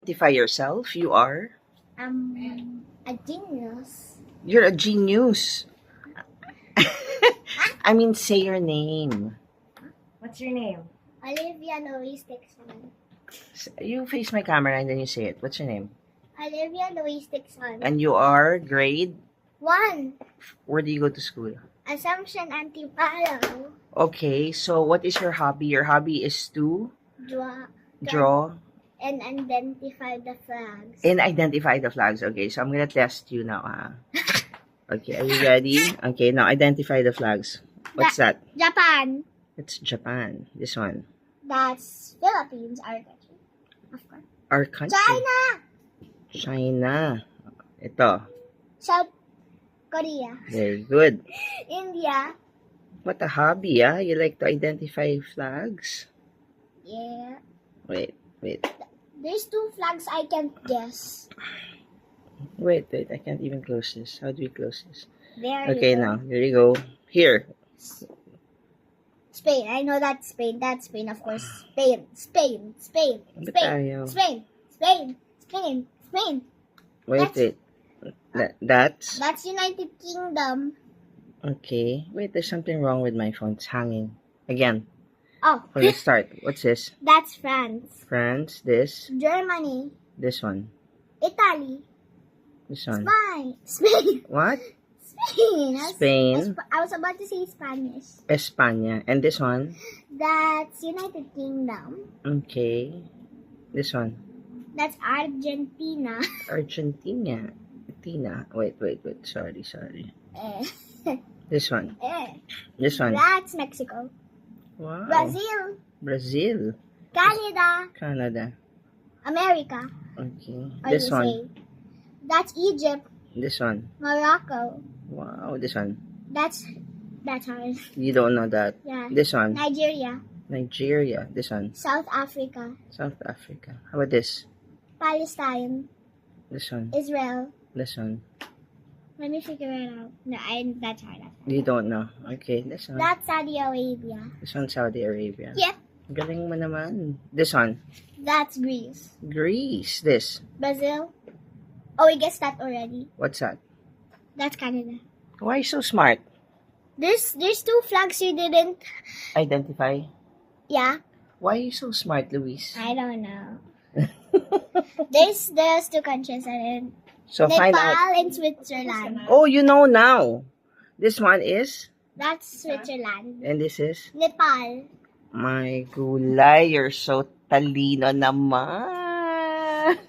identify yourself? You are? A genius. You're a genius. I mean, say your name. What's your name? Olivia Louise Dixon. You face my camera and then you say it. What's your name? Olivia Louise Dixon. And you are grade? 1. Where do you go to school? Assumption Antipalo. Okay, so what is your hobby? Your hobby is to draw And identify the flags. and identify the flags. Okay, so I'm gonna test you now. Okay, are you ready? Okay, now identify the flags. What's that? Japan. It's Japan. This one. That's Philippines, our country. Of course. Our country. China. China. Ito. South Korea. Very good. India. What a hobby, ah? You like to identify flags? Yeah. Wait. There's 2 flags I can't guess. Wait. I can't even close this. How do we close this? There Okay, you go. now. Here you go. Here. Spain. I know that's Spain. That's Spain, of course. Spain. Ba't ayaw? Spain. Wait. That's... That's United Kingdom. Okay. Wait, there's something wrong with my phone. It's hanging. Again. Oh, Let's start. What's this? that's France. France. This. Germany. This one. Italy. This one. Spain. What? Spain. Spain. I was about to say Spanish. España. And this one? That's United Kingdom. Okay. This one? That's Argentina. Argentina. Tina. Wait. Sorry. Eh. This one. Eh. This one. That's Mexico. Wow. Brazil. Brazil. Canada. Canada. America. Okay. Or This one. USA. That's Egypt. This one. Morocco. Wow. This one. That's hard. You don't know that. Yeah. This one. Nigeria. Nigeria. This one. South Africa. South Africa. How about this? Palestine. This one. Israel. This one. Let me figure it out. No, that's hard. You don't know. Okay. This one. That's Saudi Arabia. This one, Saudi Arabia. Yep. Galing mo naman. This one. That's Greece. Greece. This. Brazil. Oh, we guessed that already. What's that? That's Canada. Why so smart? There's 2 flags you didn't. Identify. Yeah. Why are you so smart, Luis? I don't know. there's 2 countries and So find out. Nepal and Switzerland. Oh, you know now. This one is, That's Switzerland. and this is. Nepal. My gulay, you're so talino naman.